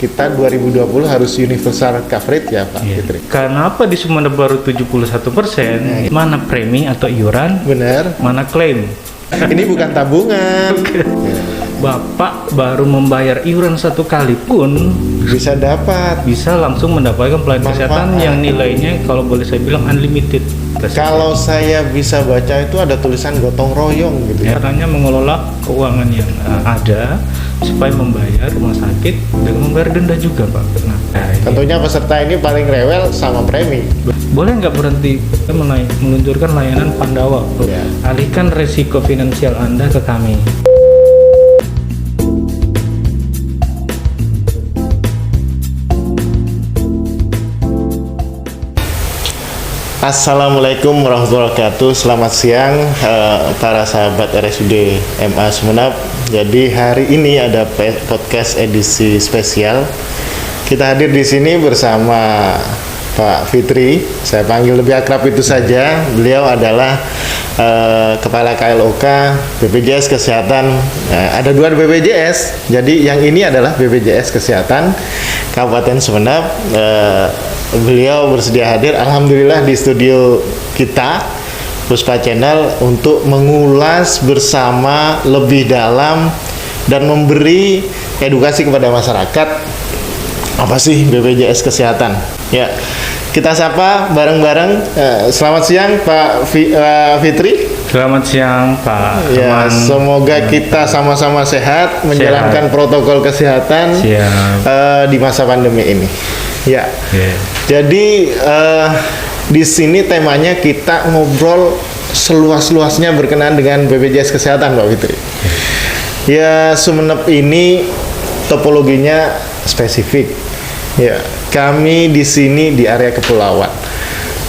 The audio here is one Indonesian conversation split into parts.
kita 2020 harus universal coverage ya Pak Fitri. Kenapa di Sumeneb baru 71%? Mana premi atau iuran? Benar. Mana klaim? Ini bukan tabungan. Bapak baru membayar iuran satu kali pun bisa langsung mendapatkan pelayanan kesehatan yang nilainya kalau boleh saya bilang unlimited. Kalau saya bisa baca itu ada tulisan gotong royong gitu ya. Caranya mengelola keuangan yang ada supaya membayar rumah sakit dan membayar denda juga Pak. Nah, tentunya peserta ini paling rewel sama premi. Boleh nggak berhenti meluncurkan layanan Pandawa? Ya. Alihkan resiko finansial Anda ke kami. Assalamualaikum warahmatullahi wabarakatuh. Selamat siang para sahabat RSUD MA Sumeneb. Jadi hari ini ada podcast edisi spesial. Kita hadir di sini bersama Pak Fitri. Saya panggil lebih akrab itu saja. Beliau adalah Kepala KLOK BPJS Kesehatan. Ada dua BPJS. Jadi yang ini adalah BPJS Kesehatan Kabupaten Sumeneb. Beliau bersedia hadir, alhamdulillah, di studio kita Puspa Channel untuk mengulas bersama lebih dalam dan memberi edukasi kepada masyarakat apa sih BPJS Kesehatan. Ya, kita sapa bareng-bareng. Selamat siang Pak Fitri. Selamat siang Pak. Ya, semoga kita sama-sama sehat menjalankan protokol kesehatan di masa pandemi ini. Ya. Jadi di sini temanya kita ngobrol seluas-luasnya berkenaan dengan BPJS Kesehatan, Pak Fitri. Ya, Sumeneb ini topologinya spesifik. Ya, kami di sini di area kepulauan.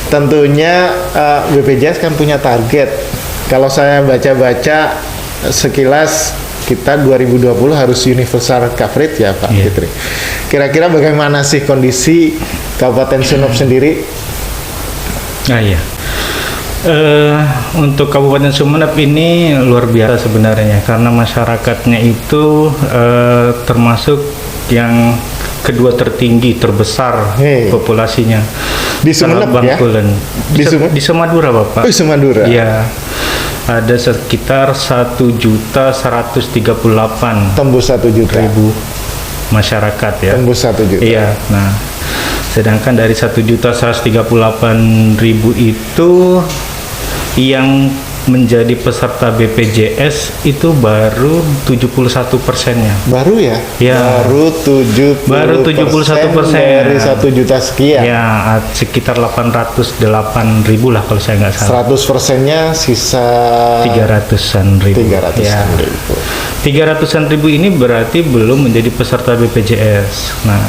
Tentunya BPJS kan punya target. Kalau saya baca-baca sekilas, kita 2020 harus universal coverage ya Pak Fitri. Kira-kira bagaimana sih kondisi Kabupaten Sumeneb sendiri? Untuk Kabupaten Sumeneb ini luar biasa sebenarnya, karena masyarakatnya itu termasuk yang kedua tertinggi, terbesar populasinya di Sumeneb ya? Di Semadura Bapak. Oh, Semadura. Iya. Ada sekitar 1.138.000 tembus 1 juta masyarakat ya. Tembus 1 juta. Iya. Nah, sedangkan dari 1.138.000 itu yang menjadi peserta BPJS itu baru 71%-nya. Baru ya? Ya. Baru 71% dari 1 juta sekian. Ya, sekitar 808.000 lah kalau saya nggak salah. 100%-nya sisa 300-an ribu. 300-an ribu. 300-an ribu ini berarti belum menjadi peserta BPJS. Nah,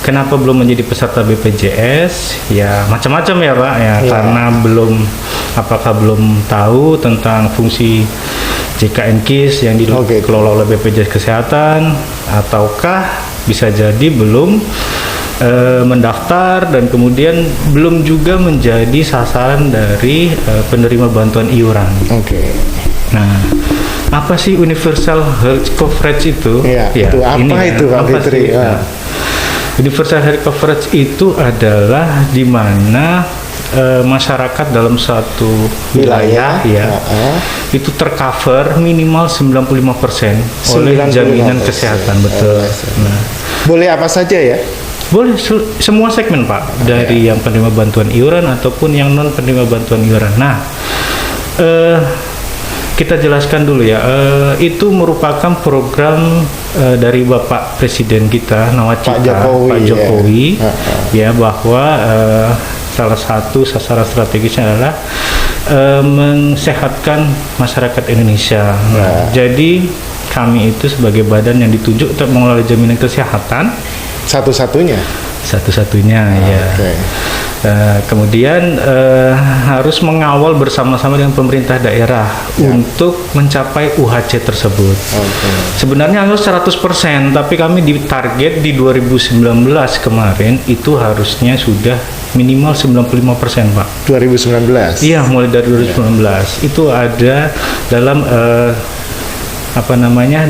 kenapa belum menjadi peserta BPJS? Ya macam-macam ya Pak ya, karena apakah belum tahu tentang fungsi JKN-KIS yang dikelola oleh BPJS Kesehatan, ataukah bisa jadi belum mendaftar dan kemudian belum juga menjadi sasaran dari penerima bantuan iuran. Nah, apa sih universal health coverage itu? Itu apa itu Pak Fitri? Universal health coverage itu adalah di mana masyarakat dalam satu wilayah itu tercover minimal 95% oleh jaminan kesehatan. Betul. Nah, boleh apa saja ya? Boleh semua segmen Pak, dari yang penerima bantuan iuran ataupun yang non penerima bantuan iuran. Nah, kita jelaskan dulu ya, itu merupakan program dari Bapak Presiden kita, Nawacita Pak Jokowi, ya bahwa salah satu sasaran strategisnya adalah mensehatkan masyarakat Indonesia. Nah, jadi kami itu sebagai badan yang ditunjuk untuk mengelola jaminan kesehatan satu-satunya ya. Kemudian harus mengawal bersama-sama dengan pemerintah daerah untuk mencapai UHC tersebut. Sebenarnya harus 100%, tapi kami ditarget di 2019 kemarin itu harusnya sudah minimal 95% Pak. 2019? Iya, mulai dari 2019. Itu ada dalam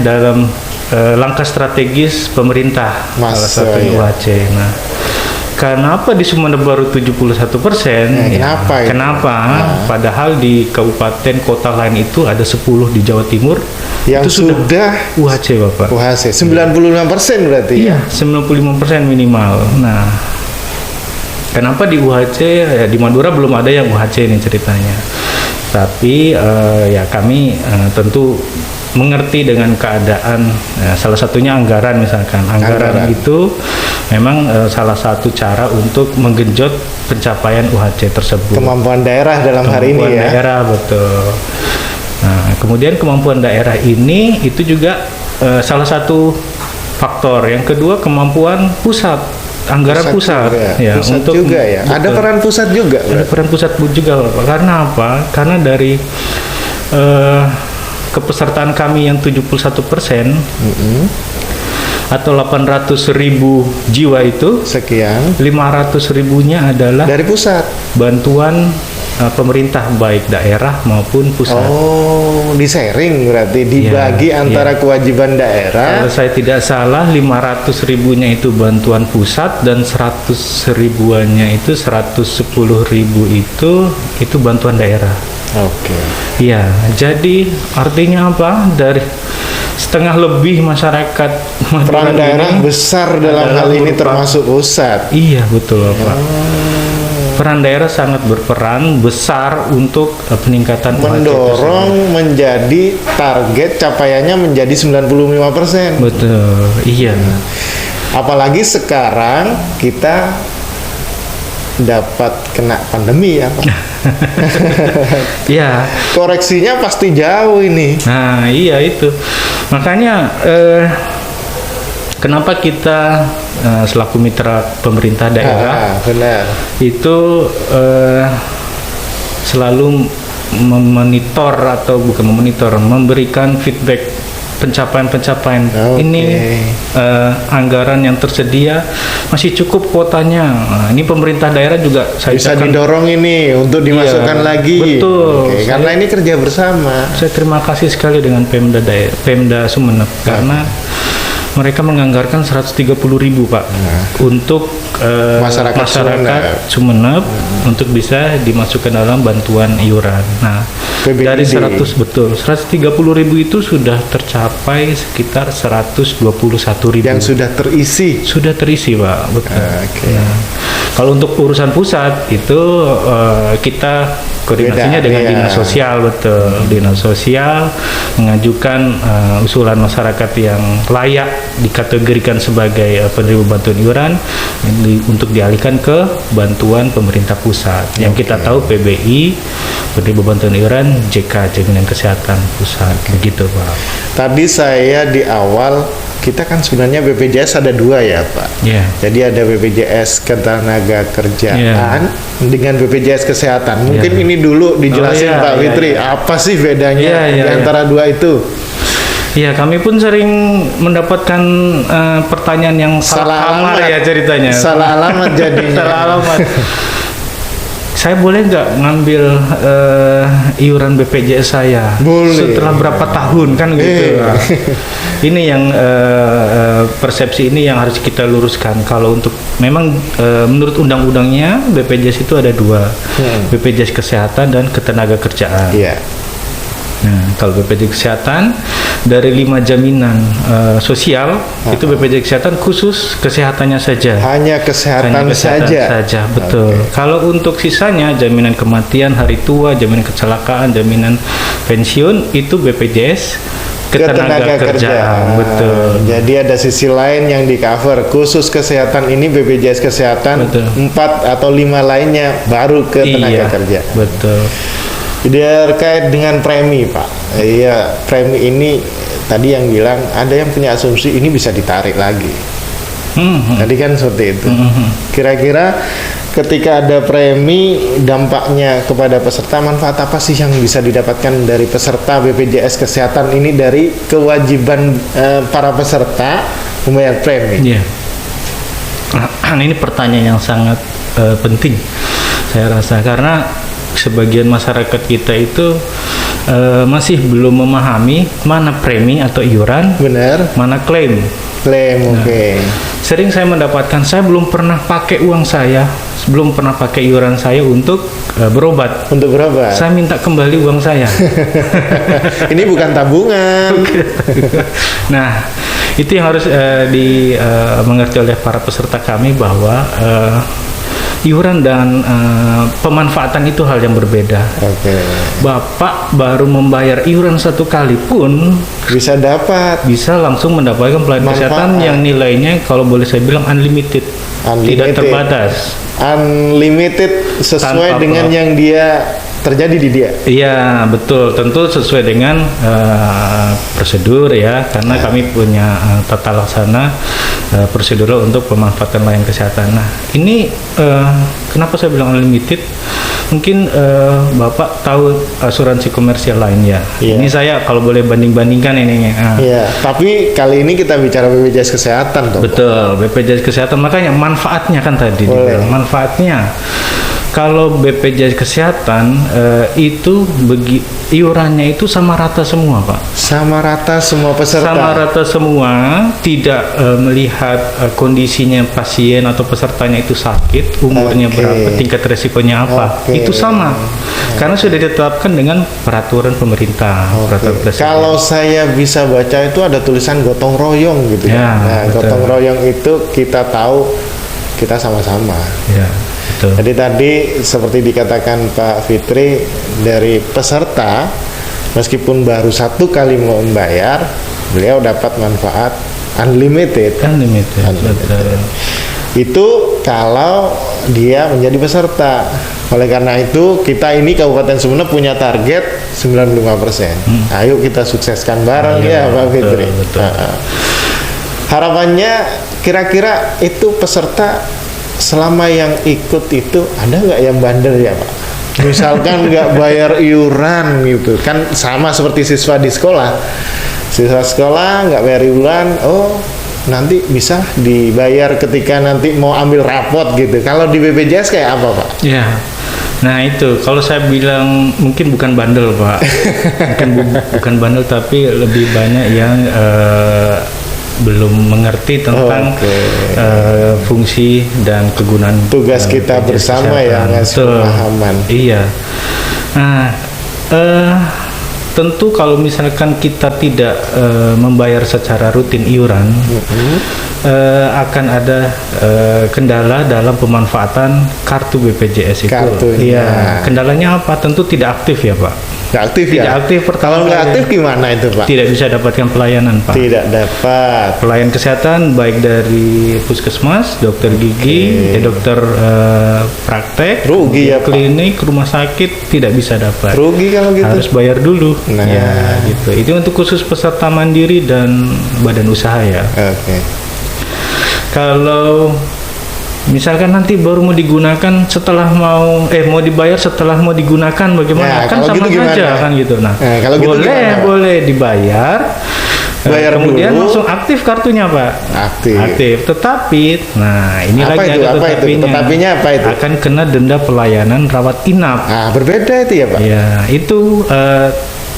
dalam langkah strategis pemerintah, salah satunya iya. UHC. Nah, kenapa di Sumeneb baru 71%? Kenapa itu? Kenapa? Padahal di kabupaten kota lain itu ada 10 di Jawa Timur Yang itu sudah UHC, Bapak. UHC 95% berarti. Iya, 95% minimal. Nah, kenapa di UHC, ya, di Madura belum ada yang UHC nih ceritanya. Tapi ya kami tentu mengerti dengan keadaan, salah satunya anggaran misalkan. Anggaran itu memang salah satu cara untuk menggenjot pencapaian UHC tersebut. Kemampuan daerah dalam hari ini ya. Kemampuan daerah, betul. Nah, kemudian kemampuan daerah ini itu juga salah satu faktor. Yang kedua, kemampuan pusat, anggaran pusat, juga. ya, Pusat untuk juga ya. Ada betul. peran pusat juga. Ada peran pusat juga, Bapak. Karena apa? Karena dari kepesertaan kami yang 71% atau 800.000 jiwa itu, Sekian 500.000-nya adalah dari pusat. bantuan pemerintah baik daerah maupun pusat. Oh, di-sharing berarti dibagi Iya, antara kewajiban daerah. Kalau saya tidak salah 500.000-nya itu bantuan pusat dan 100.000-nya itu 110.000 itu bantuan daerah. Oke. Iya, jadi artinya apa? Dari setengah lebih masyarakat Madura Peran daerah ini besar dalam hal ini merupakan- termasuk pusat. Iya, betul, Pak. Peran daerah sangat berperan besar untuk peningkatan UHC Mendorong menjadi target capaiannya menjadi 95%. tersebut. Betul, iya. Apalagi sekarang kita dapat kena pandemi ya, Pak. Iya. Koreksinya pasti jauh ini. Nah, iya itu. Makanya kenapa kita selaku mitra pemerintah daerah Benar. itu selalu memonitor atau bukan memonitor, memberikan feedback pencapaian-pencapaian. Oke. Ini anggaran yang tersedia masih cukup kuotanya. Nah, ini pemerintah daerah juga saya Bisa ucapkan- didorong ini untuk dimasukkan Iya, lagi. betul. Oke, karena ini kerja bersama. Saya terima kasih sekali dengan Pemda Sumeneb karena mereka menganggarkan 130.000 Pak untuk Masyarakat Sumeneb untuk bisa dimasukkan dalam bantuan iuran. Nah, PBID. dari 130.000 itu sudah tercapai sekitar 121.000 Yang sudah terisi. sudah terisi, Pak. Betul. Oke. Nah, kalau untuk urusan pusat itu kita koordinasinya Beda, dengan iya. dinas sosial, betul. Dinas sosial mengajukan usulan masyarakat yang layak dikategorikan sebagai penerima bantuan iuran untuk dialihkan ke bantuan pemerintah pusat. Yang kita tahu PBI, penerima bantuan iuran, JK, Jaminan Kesehatan Pusat, begitu, Pak. Tadi saya di awal, kita kan sebenarnya BPJS ada dua ya, Pak. Ya. Jadi ada BPJS Ketenaga Kerjaan dengan BPJS Kesehatan. Mungkin Iya. ini dulu dijelasin Oh, iya, Pak iya, Fitri, iya. apa sih bedanya Iya, iya, di antara dua itu? Ya, kami pun sering mendapatkan pertanyaan yang salah kamar ya ceritanya. Salah alamat jadinya. Salah alamat. Saya boleh nggak ngambil iuran BPJS saya Boleh. setelah berapa tahun kan gitu. Nah, ini yang persepsi ini yang harus kita luruskan. Kalau untuk memang menurut undang-undangnya BPJS itu ada dua, BPJS Kesehatan dan Ketenagakerjaan. Iya. Nah, kalau BPJS Kesehatan dari 5 jaminan sosial itu BPJS Kesehatan khusus kesehatannya saja. Hanya kesehatan, Hanya kesehatan saja. betul. Oke. Kalau untuk sisanya jaminan kematian, hari tua, jaminan kecelakaan, jaminan pensiun itu BPJS Ketenagakerjaan, betul. Jadi ada sisi lain yang di cover khusus kesehatan ini BPJS Kesehatan. Betul. 4 atau 5 lainnya baru ke tenaga kerja. Betul. Terkait dengan premi, Pak. Iya, premi ini tadi yang bilang ada yang punya asumsi ini bisa ditarik lagi. Tadi kan seperti itu. Kira-kira ketika ada premi, dampaknya kepada peserta, manfaat apa sih yang bisa didapatkan dari peserta BPJS Kesehatan ini dari kewajiban para peserta membayar premi? Iya. Nah, ini pertanyaan yang sangat penting saya rasa karena sebagian masyarakat kita itu masih belum memahami mana premi atau iuran, Benar. mana klaim. Klaim, oke. Sering saya mendapatkan, saya belum pernah pakai uang saya, belum pernah pakai iuran saya untuk berobat. Untuk berobat. Saya minta kembali uang saya. Ini bukan tabungan. Nah, itu yang harus dimengerti oleh para peserta kami bahwa iuran dan pemanfaatan itu hal yang berbeda. Oke. Bapak baru membayar iuran satu kali pun Bisa dapat. bisa langsung mendapatkan pelayanan Manfaat. kesehatan yang nilainya kalau boleh saya bilang unlimited, tidak Unlimited. terbatas. Unlimited sesuai Tanpa dengan yang dia terjadi di dia. Iya, betul. Tentu sesuai dengan prosedur ya, karena kami punya tata laksana prosedural untuk pemanfaatan layanan kesehatan. Nah, ini kenapa saya bilang unlimited? Mungkin Bapak tahu asuransi komersial lainnya. Iya. Ini saya kalau boleh banding-bandingkan ini. Iya, tapi kali ini kita bicara BPJS Kesehatan toh. Betul, BPJS Kesehatan. Makanya manfaatnya kan tadi Boleh. dibilang. Manfaatnya kalau BPJS Kesehatan itu iurannya itu sama rata semua, Pak. Sama rata semua peserta. Sama rata semua, tidak melihat kondisinya pasien atau pesertanya itu sakit, umurnya Oke. berapa, tingkat resikonya apa. Oke. Itu sama. Karena sudah ditetapkan dengan peraturan pemerintah, peraturan Oke. presiden. Kalau saya bisa baca itu ada tulisan gotong royong gitu Ya, Nah, betul. gotong royong itu kita tahu kita sama-sama. Ya, betul. Jadi tadi seperti dikatakan Pak Fitri, dari peserta meskipun baru satu kali mau membayar, beliau dapat manfaat unlimited. Unlimited. Unlimited. Betul. Itu kalau dia menjadi peserta. Oleh karena itu kita ini Kabupaten Sumeneb punya target 95%. Ayo kita sukseskan bareng Ayo, ya Pak betul, Fitri. betul. Harapannya kira-kira itu peserta selama yang ikut itu ada nggak yang bandel ya Pak? Misalkan nggak bayar iuran gitu kan, sama seperti siswa di sekolah. Siswa sekolah nggak bayar iuran, oh nanti bisa dibayar ketika nanti mau ambil rapot gitu. Kalau di BPJS kayak apa Pak? Ya, nah itu kalau saya bilang mungkin bukan bandel Pak, bukan bandel tapi lebih banyak yang belum mengerti tentang Oke. fungsi dan kegunaan Tugas kita BPJS bersama ya, Kesehatan. ngasih Betul. pemahaman. Iya. Nah, tentu kalau misalkan kita tidak membayar secara rutin iuran, akan ada kendala dalam pemanfaatan kartu BPJS itu. Kartunya. Iya. Kendalanya apa? Tentu tidak aktif ya Pak. Nggak aktif ya? Tidak aktif pertama Kalau nggak kali. aktif gimana itu Pak? Tidak bisa dapatkan pelayanan Pak. Tidak dapat. Pelayan kesehatan baik dari puskesmas, dokter gigi, dokter praktek, Rugi ya, Pak. klinik, rumah sakit tidak bisa dapat. Rugi kalau gitu. Harus bayar dulu. Nah. Ya, gitu. Itu untuk khusus peserta mandiri dan badan usaha ya. Oke. Kalau misalkan nanti baru mau digunakan setelah mau dibayar setelah mau digunakan bagaimana? Nah, Kan kalau sama gitu gimana? saja kan gitu. Nah, Nah, kalau gitu boleh gimana, Pak? boleh dibayar. Bayar kemudian dulu. langsung aktif kartunya Pak. Aktif. Tetapi, nah ini Apa lagi itu? ada Apa itu? tetapinya. Tetapinya apa itu? Akan kena denda pelayanan rawat inap. Ah, berbeda itu ya Pak? Ya,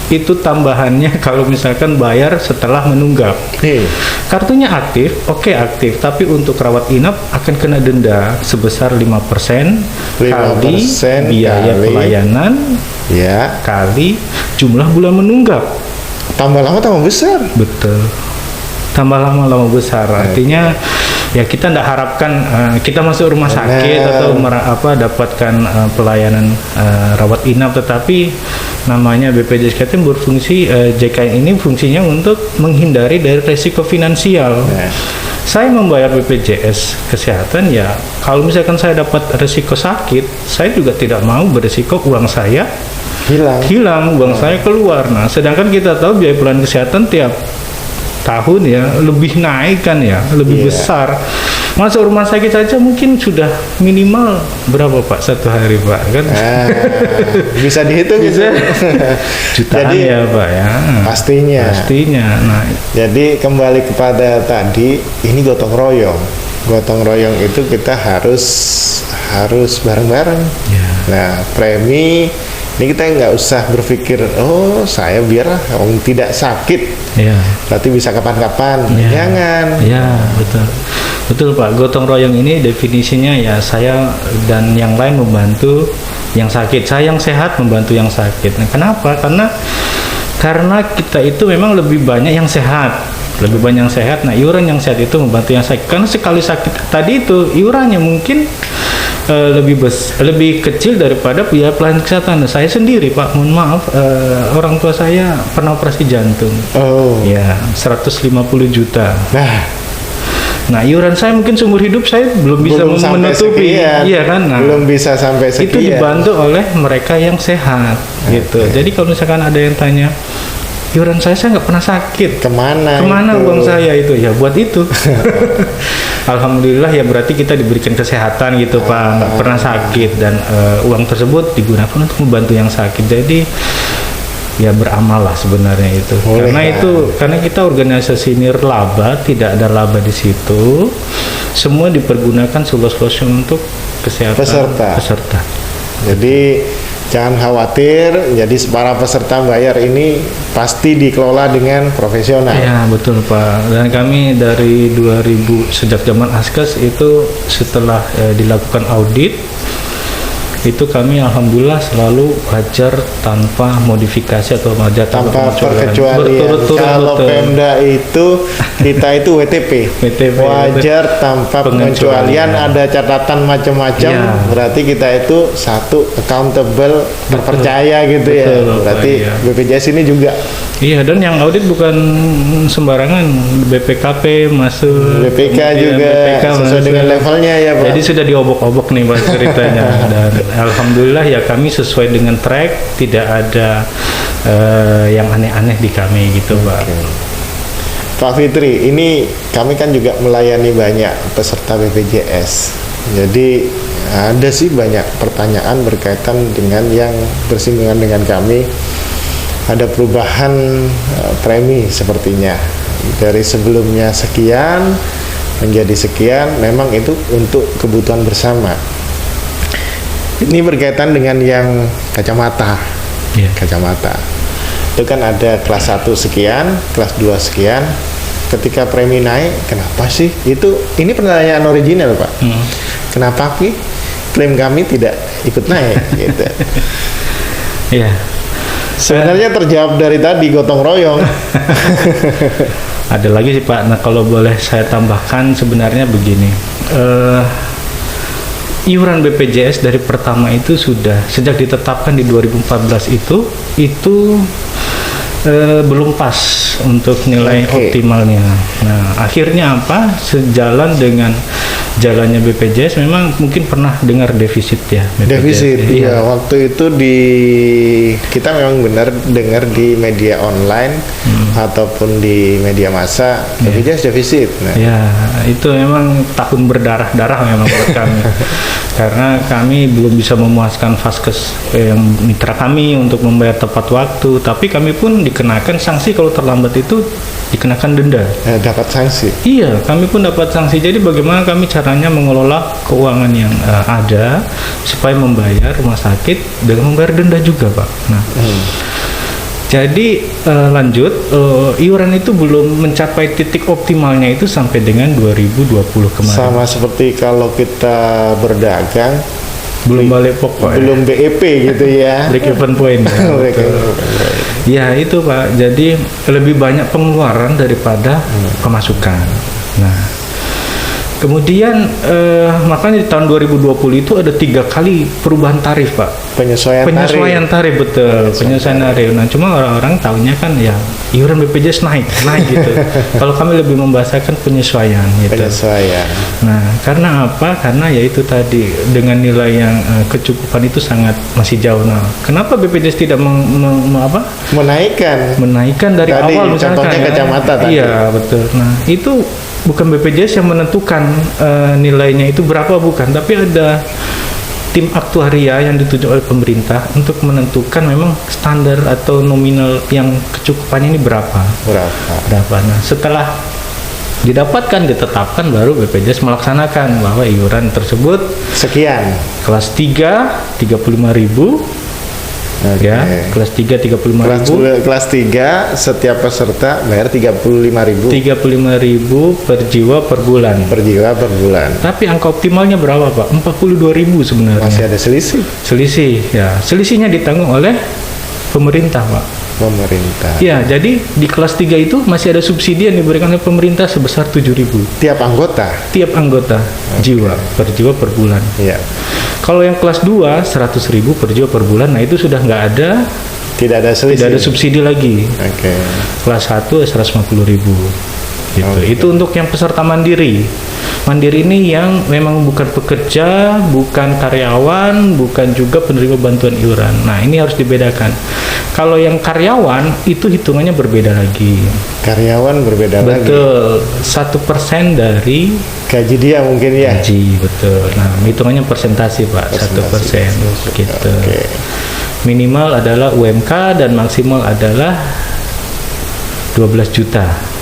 itu tambahannya kalau misalkan bayar setelah menunggak. Nih, Kartunya aktif, oke aktif, tapi untuk rawat inap akan kena denda sebesar 5% 5% kali biaya kali. pelayanan ya. kali jumlah bulan menunggak. Tambah lama tambah besar. Betul. Tambah lama besar. Artinya ya kita tidak harapkan kita masuk rumah sakit Benar. atau dapatkan pelayanan rawat inap, tetapi namanya BPJS Kesehatan berfungsi, JKN ini fungsinya untuk menghindari dari resiko finansial. Nah. Saya membayar BPJS Kesehatan ya kalau misalkan saya dapat resiko sakit, saya juga tidak mau beresiko uang saya hilang, uang saya keluar. Nah, sedangkan kita tahu biaya pelayanan kesehatan tiap tahun ya lebih naik kan ya, lebih Iya. besar. Masuk rumah sakit saja mungkin sudah minimal berapa Pak satu hari Pak kan? Nah, bisa dihitung Bisa. gitu. Jutaan Jadi ya Pak ya. pastinya. Pastinya. Nah, Jadi kembali kepada tadi, ini gotong royong. Gotong royong itu kita harus bareng-bareng. ya. Nah, premi Ini kita nggak usah berpikir, oh saya biar tidak sakit, Ya. berarti bisa kapan-kapan. Ya. Jangan. Ya, betul. Betul Pak, gotong royong ini definisinya ya saya dan yang lain membantu yang sakit, saya yang sehat membantu yang sakit. Nah, kenapa? Karena kita itu memang lebih banyak yang sehat, lebih banyak yang sehat. Nah, iuran yang sehat itu membantu yang sakit. Karena sekali sakit tadi itu iurannya mungkin lebih kecil daripada biaya pelayanan kesehatan. Nah, saya sendiri Pak, mohon maaf, orang tua saya pernah operasi jantung. Oh. Ya, 150 juta. Nah, Nah, iuran saya mungkin seumur hidup saya belum bisa belum sampai menutupi, sekian. iya kan? Nah, Belum bisa sampai sekian. itu dibantu oleh mereka yang sehat, gitu. Jadi kalau misalkan ada yang tanya, iuran saya nggak pernah sakit, Kemana itu? uang saya itu? Ya buat itu. Alhamdulillah ya berarti kita diberikan kesehatan gitu Pak, nggak pernah sakit dan uang tersebut digunakan untuk membantu yang sakit. Jadi ya beramal lah sebenarnya itu. Boleh, Karena kita organisasi nirlaba, tidak ada laba di situ. Semua dipergunakan seluas-luasnya untuk kesehatan peserta. Jadi jangan khawatir. Jadi para peserta bayar ini pasti dikelola dengan profesional. Ya betul Pak. Dan kami dari 2000 sejak zaman Askes itu setelah dilakukan audit itu kami alhamdulillah selalu wajar tanpa modifikasi atau Tanpa perkecualian. Berturut-turut, Kalau betul. Pemda itu kita itu WTP, WTP, wajar tanpa pengecualian. Ada catatan macam-macam. Ya. Berarti kita itu satu accountable, terpercaya gitu ya. Betul, Bapak, Berarti iya. BPJS ini juga Iya, dan yang audit bukan sembarangan, BPKP masuk, BPK kemudian juga BPK sesuai masuk. dengan levelnya ya Pak. Jadi sudah diobok-obok nih Pak ceritanya. Dan alhamdulillah ya kami sesuai dengan track, tidak ada yang aneh-aneh di kami gitu Pak. Pak Fitri, ini kami kan juga melayani banyak peserta BPJS. Jadi ada sih banyak pertanyaan berkaitan dengan yang bersinggungan dengan kami. Ada perubahan premi sepertinya. Dari sebelumnya sekian menjadi sekian, memang itu untuk kebutuhan bersama. Ini berkaitan dengan yang kacamata. Iya. Kacamata. Itu kan ada kelas 1 sekian, kelas 2 sekian. Ketika premi naik, kenapa sih? Ini pertanyaan original, Pak. Kenapa sih klaim kami tidak ikut naik gitu. Iya. Sebenarnya terjawab dari tadi gotong royong. Ada lagi sih Pak. Nah kalau boleh saya tambahkan sebenarnya begini. Iuran BPJS dari pertama itu sudah sejak ditetapkan di 2014 itu belum pas untuk nilai optimalnya. Nah akhirnya apa? Sejalan dengan jalannya BPJS, memang mungkin pernah dengar defisit ya BPJS. Defisit, iya. Waktu itu kita memang benar dengar di media online ataupun di media massa BPJS defisit. Nah. Ya, itu memang tahun berdarah-darah memang buat kami. Karena kami belum bisa memuaskan Vaskes yang mitra kami untuk membayar tepat waktu, tapi kami pun dikenakan sanksi kalau terlambat itu dikenakan denda. Dapat sanksi. Iya, kami pun dapat sanksi. Jadi bagaimana kami caranya mengelola keuangan yang ada supaya membayar rumah sakit dengan membayar denda juga, Pak. Nah, jadi lanjut, iuran itu belum mencapai titik optimalnya itu sampai dengan 2020 kemarin. Sama seperti kalau kita berdagang, belum balik pokok, belum BEP gitu ya. Break even point. Ya itu Pak. Jadi lebih banyak pengeluaran daripada pemasukan. Nah, kemudian makanya di tahun 2020 itu ada 3 kali perubahan tarif Pak. Penyesuaian tarif betul. Penyesuaian tarif. Nah cuma orang-orang tahunya kan ya iuran BPJS naik gitu. Kalau kami lebih membahasakan penyesuaian gitu. Penyesuaian. Nah karena apa? Karena ya itu tadi dengan nilai yang kecukupan itu sangat masih jauh. Nah kenapa BPJS tidak menaikkan dari tadi, awal misalkan? Contohnya kacamata tadi. Iya betul. Nah itu bukan BPJS yang menentukan nilainya itu berapa, bukan, tapi ada tim aktuaria yang ditunjuk oleh pemerintah untuk menentukan memang standar atau nominal yang kecukupannya ini berapa. Nah setelah ditetapkan baru BPJS melaksanakan bahwa iuran tersebut sekian, kelas 3 35.000, Oke. Ya, kelas 3 Kelas 35.000. kelas 3 setiap peserta bayar 35.000 35.000 per jiwa per bulan. per jiwa per bulan. Tapi angka optimalnya berapa, Pak? 42.000 sebenarnya. Masih ada selisih Selisih, ya. Selisihnya ditanggung oleh pemerintah, Pak. pemerintah. Ya, jadi di kelas 3 itu masih ada subsidi yang diberikan oleh pemerintah sebesar 7.000 Tiap anggota. tiap anggota jiwa per bulan. Iya. Kalau yang kelas 2 100.000 per jiwa per bulan, nah itu sudah nggak ada, Tidak ada selisih. tidak ada subsidi lagi. Oke. Kelas 1 150.000 gitu. Oke. Itu untuk yang peserta mandiri. Mandiri ini yang memang bukan pekerja, bukan karyawan, bukan juga penerima bantuan iuran. Nah, ini harus dibedakan. Kalau yang karyawan itu hitungannya berbeda lagi. Karyawan berbeda lagi. Betul, 1% dari Gaji dia mungkin ya. gaji, betul. Nah, hitungannya persentase, Pak, 1%. Gitu. Oke. Minimal adalah UMK dan maksimal adalah 12 juta.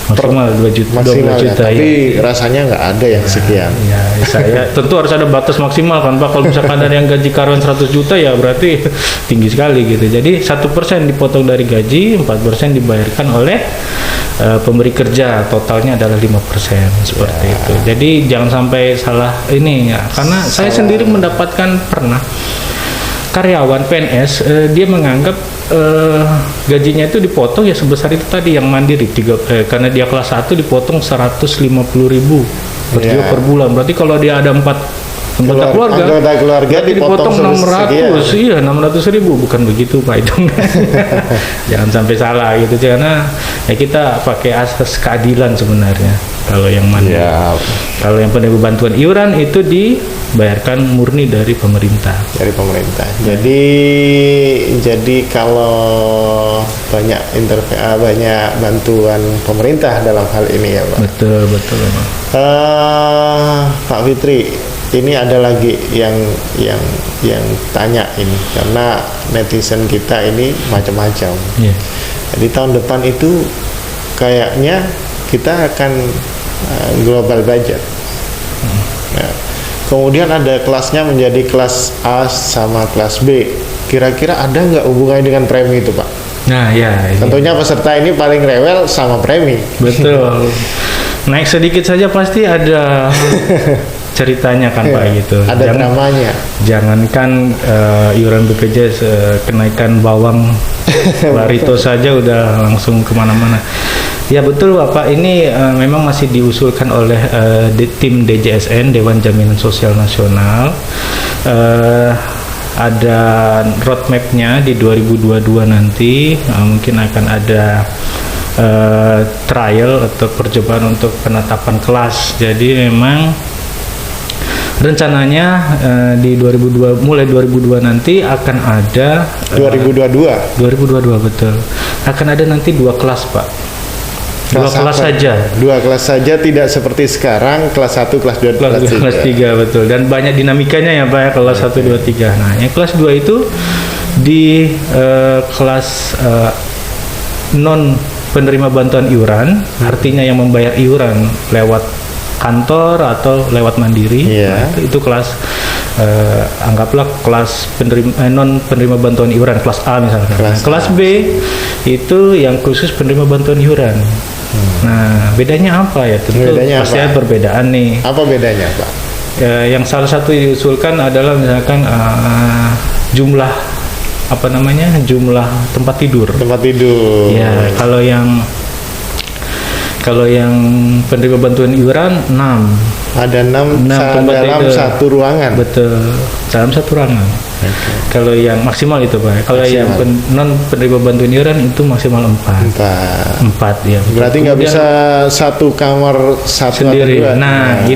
Maksimal 2 juta. Maksimal 12 ya, juta, tapi ya. rasanya nggak ada yang sekian. Ya, saya tentu harus ada batas maksimal kan, Pak. Kalau misalkan ada yang gaji karyawan 100 juta ya berarti tinggi sekali gitu. Jadi 1% dipotong dari gaji, 4% dibayarkan oleh pemberi kerja, totalnya adalah 5% seperti itu. Jadi jangan sampai salah ini ya, karena saya sendiri mendapatkan pernah karyawan PNS dia menganggap gajinya itu dipotong ya sebesar itu tadi yang mandiri karena dia kelas 1 dipotong 150.000 per jiwa Ya. per bulan. Berarti kalau dia ada 4 anggota keluarga, Anggota keluarga berarti dipotong 600, iya 600.000, bukan begitu Pak itu. Jangan sampai salah gitu, karena ya kita pakai asas keadilan sebenarnya. Kalau yang mandiri, Ya, kalau yang penerima bantuan iuran itu dibayarkan murni dari pemerintah. dari pemerintah. Jadi kalau banyak banyak bantuan pemerintah dalam hal ini ya, Pak. Betul, betul, Pak. Pak Fitri, ini ada lagi yang tanya ini karena netizen kita ini macam-macam. Iya. Jadi tahun depan itu kayaknya kita akan global budget. Nah, kemudian ada kelasnya menjadi kelas A sama kelas B. Kira-kira ada nggak hubungannya dengan premi itu, Pak? Nah, ya. Ini. Tentunya peserta ini paling rewel sama premi. Betul. Naik sedikit saja pasti ada ceritanya kan Pak gitu. Ada dramanya. Jangankan iuran BPJS kenaikan bawang barito saja udah langsung kemana-mana. Ya betul Bapak, ini memang masih diusulkan oleh tim DJSN, Dewan Jaminan Sosial Nasional. Ada roadmap-nya di 2022 nanti, mungkin akan ada trial atau percobaan untuk penetapan kelas. Jadi memang rencananya di 2002 mulai 2002 nanti akan ada 2022 betul, akan ada nanti 2 kelas Pak, 2 kelas apa? saja. 2 kelas saja, tidak seperti sekarang kelas 1, kelas 2, kelas 3 betul, dan banyak dinamikanya ya Pak ya, kelas 1, 2, 3. Nah yang kelas 2 itu di kelas non penerima bantuan iuran, artinya yang membayar iuran lewat kantor atau lewat mandiri. Iya. Nah, itu kelas anggaplah kelas non penerima bantuan iuran, kelas A misalkan. Kelas A. B itu yang khusus penerima bantuan iuran. Nah bedanya apa ya, tentu Bedanya pasti apa? ada perbedaan nih. Apa bedanya, Pak? Yang salah satu diusulkan adalah misalkan jumlah tempat tidur. Tempat tidur. Ya, kalau yang penerima bantuan iuran 6. Ada 6 tempat dalam tidur. satu ruangan. Betul, dalam satu ruangan. Kalau yang maksimal itu Pak. Kalau yang non penerima bantuan iuran itu maksimal 4. 4 ya. Berarti nggak Kemudian bisa satu kamar satu sendiri. atau dua. Nah,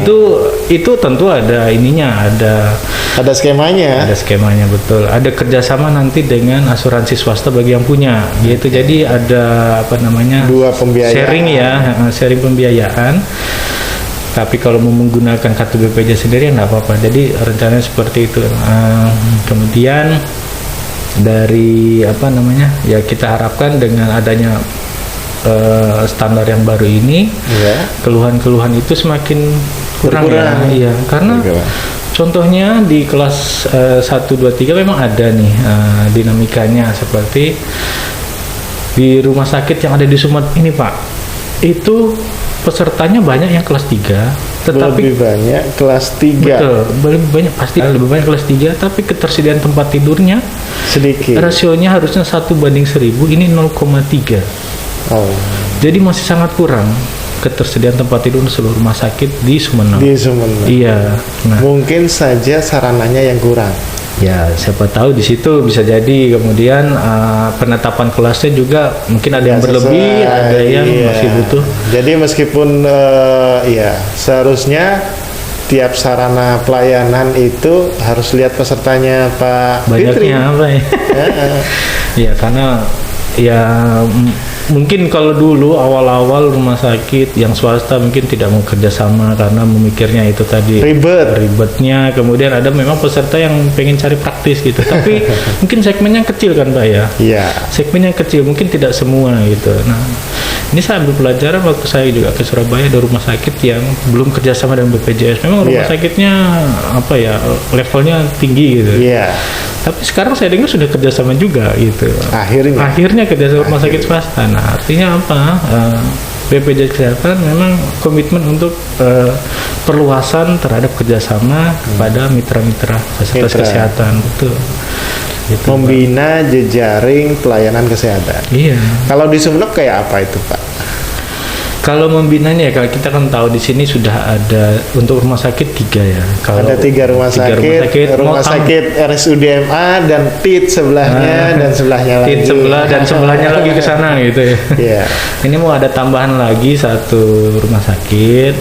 itu tentu ada ininya, ada skemanya. ada skemanya, betul. Ada kerjasama nanti dengan asuransi swasta bagi yang punya, yaitu jadi ada Dua pembiayaan. sharing ya, sharing pembiayaan. Tapi kalau mau menggunakan kartu BPJS sendiri nggak apa-apa. Jadi rencananya seperti itu. Kemudian dari ya kita harapkan dengan adanya standar yang baru ini, Ya. keluhan-keluhan itu semakin kurang Berkurang. ya. Iya, karena Berkurang. Contohnya di kelas 1, 2, 3 memang ada nih dinamikanya seperti di rumah sakit yang ada di Sumenep ini Pak. Itu pesertanya banyak yang kelas 3, tetapi lebih banyak kelas 3. betul, lebih banyak pasti lebih banyak kelas 3, tapi ketersediaan tempat tidurnya Sedikit. rasionya harusnya 1:1000, ini 0,3. Oh, Jadi masih sangat kurang ketersediaan tempat tidur seluruh rumah sakit di Sumenep. di Sumenep. Iya. Nah, Mungkin saja sarananya yang kurang. ya siapa tahu di situ bisa jadi kemudian penetapan kelasnya juga mungkin ada yang Nggak berlebih, sesuai, ada yang iya. masih butuh. Jadi meskipun ya seharusnya tiap sarana pelayanan itu harus lihat pesertanya Pak Fitri. Banyaknya apa ya? Ya karena ya mungkin kalau dulu awal-awal rumah sakit yang swasta mungkin tidak mau kerjasama karena memikirnya itu tadi ribetnya, kemudian ada memang peserta yang pengen cari praktis gitu, tapi mungkin segmennya kecil kan Pak ya. Iya. Segmennya kecil, mungkin tidak semua gitu. Nah, ini saya ambil pelajaran waktu saya juga ke Surabaya, ada rumah sakit yang belum kerjasama dengan BPJS. Memang rumah Iya. sakitnya apa ya, levelnya tinggi gitu. Iya. Tapi sekarang saya dengar sudah kerjasama juga gitu. Akhirnya kerjasama rumah sakit swasta. Nah, artinya apa? BPJS Kesehatan memang komitmen untuk perluasan terhadap kerjasama kepada mitra-mitra fasilitas Mitra. kesehatan, betul. Gitu, Membina jejaring pelayanan kesehatan. Pak. Iya. Kalau di Sumenep kayak apa itu Pak? Kalau membinanya, kalau kita kan tahu di sini sudah ada untuk rumah sakit 3 ya. Kalau Ada 3 rumah sakit, rumah Mau sakit RSUD MA dan TIT sebelahnya dan sebelahnya lagi. TIT sebelah dan sebelahnya lagi ke sana gitu ya. Iya. Ini mau ada tambahan lagi 1 rumah sakit,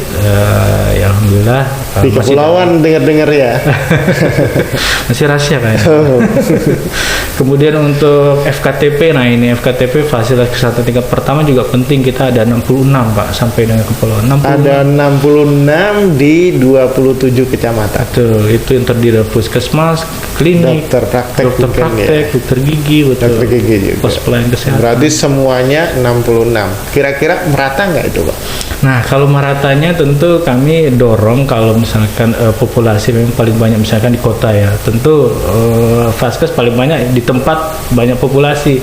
ya alhamdulillah Di kepulauan dengar-dengar ya. masih rahasia kayaknya. Oh. Kemudian untuk FKTP, nah ini FKTP fasilitas kesehatan tingkat pertama juga penting, kita ada 66 Pak sampai dengan kepulauan. 66. Ada 66 di 27 kecamatan. Betul, itu yang terdiri dari puskesmas, klinik, Dokter praktek bukan ya? dokter gigi, betul. Dokter gigi juga. Pos pelayanan kesehatan. Berarti semuanya 66. Kira-kira merata nggak itu Pak? Nah, kalau meratanya tentu kami dorong kalau misalkan populasi memang paling banyak misalkan di kota ya. Tentu Vaskes paling banyak di tempat banyak populasi.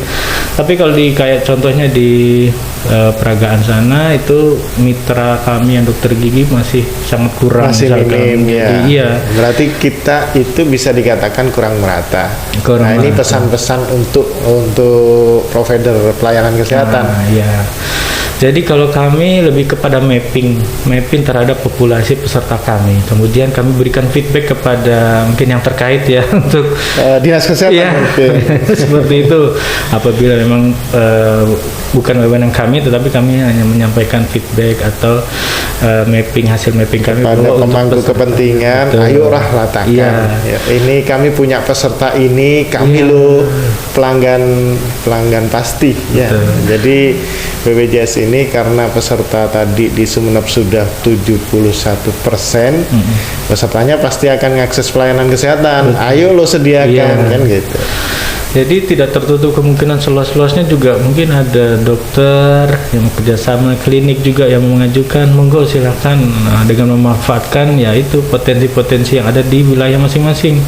Tapi kalau di kayak contohnya di peragaan sana itu mitra kami yang dokter gigi masih sangat kurang. Masih misalkan. minim ya. Jadi, iya. Berarti kita itu bisa dikatakan kurang merata. Kurang Ini merata. pesan-pesan untuk provider pelayanan kesehatan. Nah, ya. Jadi kalau kami lebih kepada mapping terhadap populasi peserta kami. Kemudian kami berikan feedback kepada mungkin yang terkait ya untuk Dinas kesehatan. Iya, Oke. seperti itu. Apabila memang bukan wewenang kami, tetapi kami hanya menyampaikan feedback atau mapping hasil mapping kami Pada bahwa untuk pemangku peserta. kepentingan, Betul. ayolah ratakan. Iya. Ya, ini kami punya peserta ini, kami Iya. loh pelanggan pasti. Ya. Betul. Jadi BPJS ini karena peserta tadi di Sumenep sudah 71%, pesertanya pasti akan mengakses pelayanan kesehatan. Ayo lo sediakan Iya. kan gitu. Jadi tidak tertutup kemungkinan seluas-luasnya juga mungkin ada dokter yang kerjasama, klinik juga yang mengajukan, monggo silakan. Nah, dengan memanfaatkan ya itu potensi-potensi yang ada di wilayah masing-masing.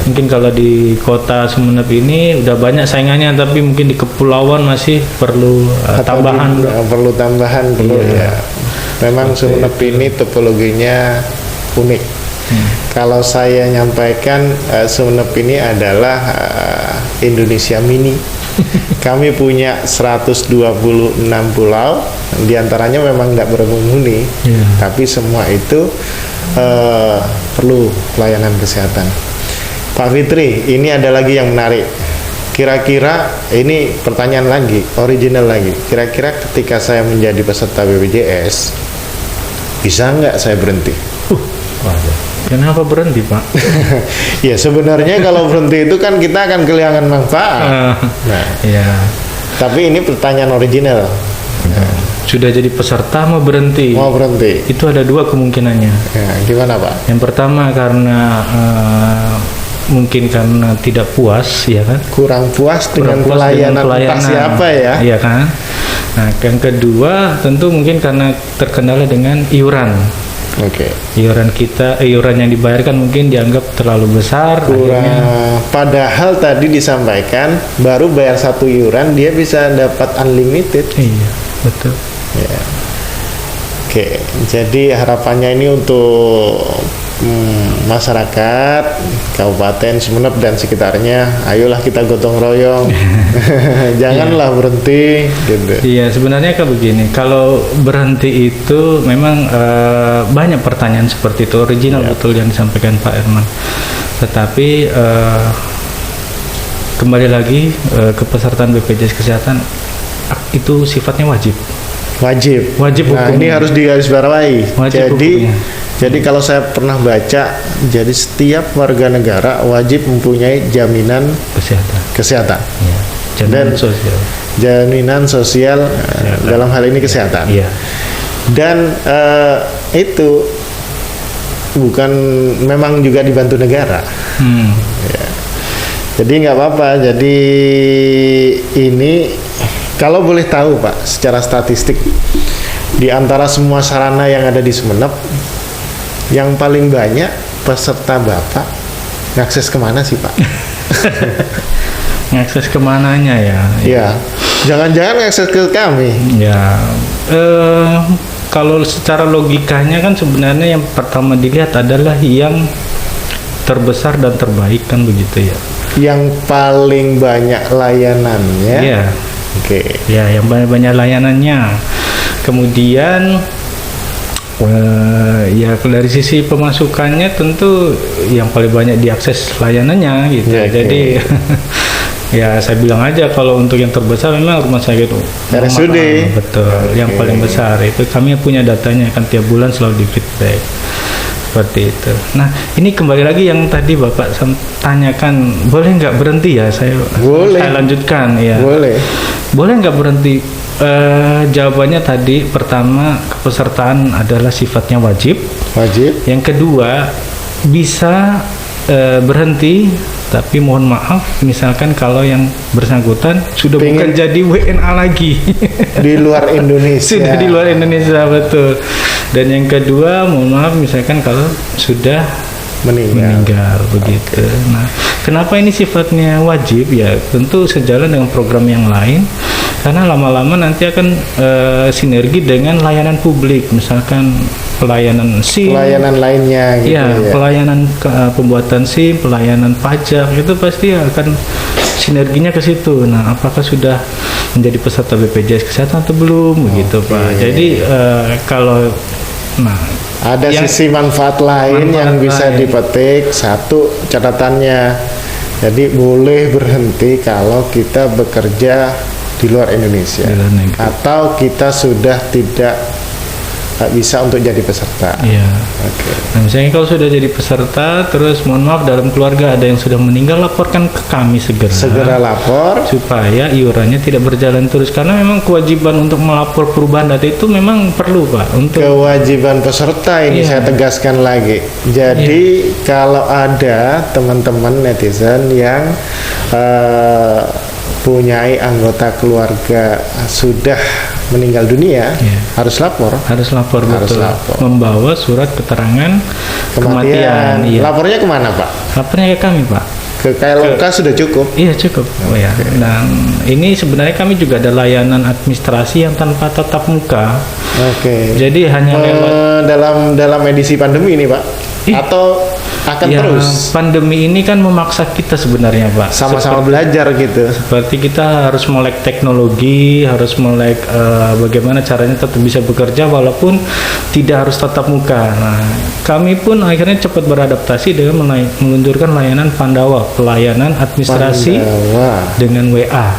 Mungkin kalau di kota Sumenep ini udah banyak saingannya, tapi mungkin di kepulauan masih perlu Atau tambahan. perlu tambahan perlu Iya. ya. Memang Sumenep ini topologinya unik. Kalau saya nyampaikan Sumenep ini adalah Indonesia mini. Kami punya 126 pulau, diantaranya memang nggak berpenghuni, Iya. tapi semua itu perlu pelayanan kesehatan. Pak Fitri, ini ada lagi yang menarik. Kira-kira ini pertanyaan lagi, original lagi. Kira-kira ketika saya menjadi peserta BPJS, bisa nggak saya berhenti? Kenapa berhenti, Pak? Ya sebenarnya kalau berhenti itu kan kita akan kehilangan manfaat. Nah, Ya, tapi ini pertanyaan original. sudah jadi peserta mau berhenti. Mau berhenti? Itu ada 2 kemungkinannya. Ya, gimana Pak? Yang pertama karena mungkin karena tidak puas, ya kan? Kurang puas dengan Kurang puas pelayanan, entah siapa ya? Iya kan? Nah, yang kedua tentu mungkin karena terkendala dengan iuran. Oke. Iuran yang dibayarkan mungkin dianggap terlalu besar. Akhirnya, Padahal tadi disampaikan baru bayar 1 iuran dia bisa dapat unlimited. iya, betul. Ya. Oke, jadi harapannya ini untuk masyarakat Kabupaten Sumeneb dan sekitarnya, ayolah kita gotong royong, janganlah berhenti. Gitu. Iya, sebenarnya kayak begini, kalau berhenti itu memang banyak pertanyaan seperti itu, original betul yang disampaikan Pak Herman. Tetapi kembali lagi kepesertaan BPJS Kesehatan itu sifatnya wajib. Wajib. Nah, Hukumnya. ini harus digarisbawahi. Wajib hukumnya. Jadi kalau saya pernah baca, jadi setiap warga negara wajib mempunyai jaminan kesehatan. Ya, jaminan sosial. Jaminan sosial dalam hal ini kesehatan. Iya. Dan itu bukan memang juga dibantu negara. Ya. Jadi nggak apa-apa. Jadi ini kalau boleh tahu Pak, secara statistik di antara semua sarana yang ada di Sumeneb, yang paling banyak peserta Bapak ngakses kemana sih Pak? Ngakses kemananya ya? Ya, jangan-jangan ngakses ke kami. Ya, kalau secara logikanya kan sebenarnya yang pertama dilihat adalah yang terbesar dan terbaik kan begitu ya? Yang paling banyak layanannya. Iya. Oke. Ya, yang banyak layanannya. Kemudian ya dari sisi pemasukannya tentu yang paling banyak diakses layanannya gitu. Ya, jadi ya saya bilang aja kalau untuk yang terbesar memang rumah sakit RSUD. Betul. Yang paling besar itu kami punya datanya kan tiap bulan selalu di feedback. Seperti itu. Nah, ini kembali lagi yang tadi Bapak tanyakan, boleh nggak berhenti ya? Saya lanjutkan ya. Boleh nggak berhenti? Jawabannya tadi pertama, kepesertaan adalah sifatnya wajib. Yang kedua, bisa berhenti, tapi mohon maaf, misalkan kalau yang bersangkutan sudah bukan jadi WNA lagi di luar Indonesia. Sudah di luar Indonesia, betul. Dan yang kedua, mohon maaf, misalkan kalau sudah meninggal begitu. Nah, kenapa ini sifatnya wajib? Ya, tentu sejalan dengan program yang lain. Karena lama-lama nanti akan sinergi dengan layanan publik, misalkan pelayanan SIM, pelayanan lainnya gitu ya. Pelayanan pembuatan SIM, pelayanan pajak, itu pasti akan sinerginya ke situ. Nah, apakah sudah menjadi peserta BPJS Kesehatan atau belum begitu, Pak. Jadi kalau ada sisi manfaat lain yang bisa dipetik. Satu catatannya, jadi boleh berhenti kalau kita bekerja di luar Indonesia atau kita sudah tidak bisa untuk jadi peserta. Iya. Nah, misalnya kalau sudah jadi peserta, terus mohon maaf dalam keluarga ada yang sudah meninggal, laporkan ke kami segera. Segera lapor supaya iurannya tidak berjalan terus, karena memang kewajiban untuk melapor perubahan data itu memang perlu, Pak. Untuk kewajiban peserta ini saya tegaskan lagi. Jadi kalau ada teman-teman netizen yang punyai anggota keluarga sudah meninggal dunia, harus lapor, betul. Membawa surat keterangan kematian. Lapornya kemana, Pak? Lapornya ke kami, Pak. Ke KLOK sudah cukup? Iya, cukup. Dan ini sebenarnya kami juga ada layanan administrasi yang tanpa tatap muka. Jadi hanya lewat dalam edisi pandemi ini, Pak. Atau akan terus? Pandemi ini kan memaksa kita sebenarnya, Pak. Sama-sama belajar gitu. Seperti kita harus melek teknologi, harus melek bagaimana caranya tetap bisa bekerja walaupun tidak harus tatap muka. Nah, kami pun akhirnya cepat beradaptasi dengan meluncurkan layanan Pandawa, pelayanan administrasi dengan WA.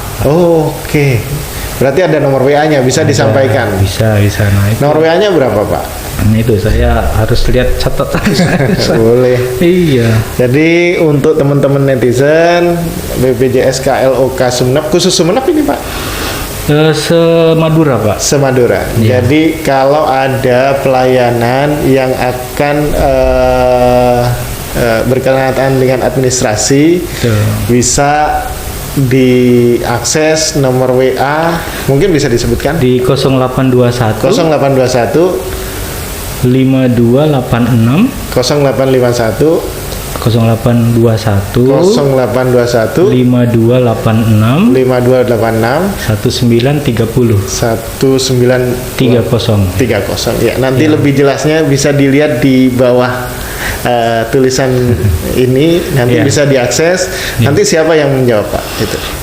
Berarti ada nomor WA-nya, bisa disampaikan? Bisa. Nah, nomor WA-nya berapa, Pak? Itu saya harus lihat catatan saya. Boleh. Iya. Jadi untuk teman-teman netizen BPJS KLOK Sumeneb, khusus Sumeneb ini, Pak? Semadura, Pak. Semadura. Jadi kalau ada pelayanan yang akan berkenaan dengan administrasi, bisa diakses nomor WA, mungkin bisa disebutkan? Di 0821 5286 0851 0821 0821 5286 5286 1930. 1930. Ya, nanti lebih jelasnya bisa dilihat di bawah tulisan ini, nanti Ya. bisa diakses. Nanti siapa yang menjawab, Pak?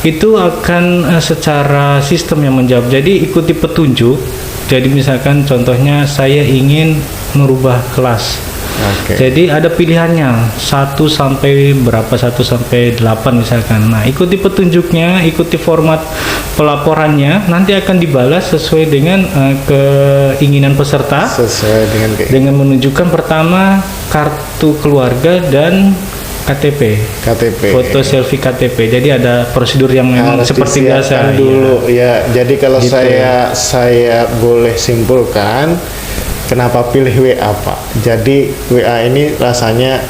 Itu akan secara sistem yang menjawab. Jadi ikuti petunjuk. Jadi misalkan contohnya saya ingin merubah kelas. Oke. Jadi ada pilihannya 1 sampai berapa, 1 sampai 8 misalkan. Nah, ikuti petunjuknya, ikuti format pelaporannya, nanti akan dibalas sesuai dengan keinginan peserta Sesuai dengan dengan menunjukkan pertama kartu keluarga dan KTP. KTP. Foto selfie KTP. Jadi ada prosedur yang memang Harus seperti disiapkan biasa. dulu ya. Jadi kalau Gitu. saya boleh simpulkan, kenapa pilih WA, Pak? Jadi WA ini rasanya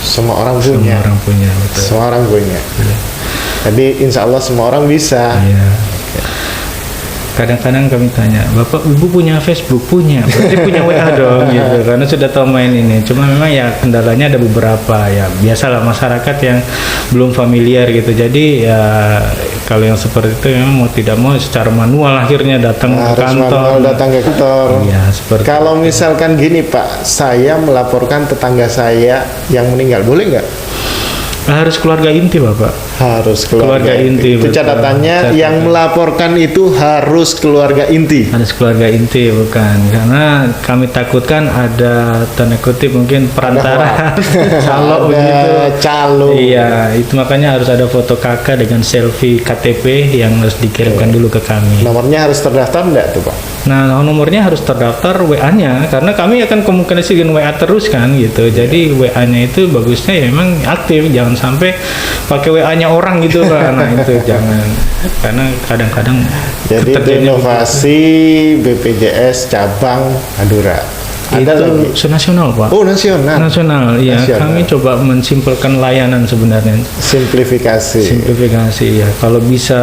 semua orang Semua punya. orang punya, betul. Semua orang punya. Jadi insya Allah semua orang bisa. Iya. Kadang-kadang kami tanya, Bapak Ibu punya Facebook? Punya, berarti punya WA dong gitu, karena sudah tahu main ini. Cuma memang ya kendalanya ada beberapa, ya biasalah masyarakat yang belum familiar gitu. Jadi ya kalau yang seperti itu memang mau tidak mau secara manual akhirnya datang ke Harus kantor. manual datang ke kantor. Iya, seperti Kalau misalkan gini, Pak, saya melaporkan tetangga saya yang meninggal, boleh nggak? harus keluarga inti, Bapak. Harus keluarga inti. Itu betul. catatannya, Catatan. yang melaporkan itu harus keluarga inti. Harus keluarga inti, bukan, karena kami takutkan ada tanda kutip mungkin perantara calo begitu. Ada calo. Iya, itu makanya harus ada foto kakak dengan selfie KTP yang harus dikirimkan dulu ke kami. Nomornya harus terdaftar enggak tuh, Pak? Nah, nomornya harus terdaftar WA-nya, karena kami akan komunikasi dengan WA terus kan gitu. Jadi WA-nya itu bagusnya ya memang aktif, jangan sampai pakai WA-nya orang gitu kan. Nah, itu jangan, karena kadang-kadang Jadi itu terjadinya inovasi BPJS cabang Madura. Ada lagi. itu nasional, Pak. Oh, nasional. Nasional, iya. Nasional. Kami coba mensimpelkan layanan sebenarnya. Simplifikasi. Simplifikasi ya. Kalau bisa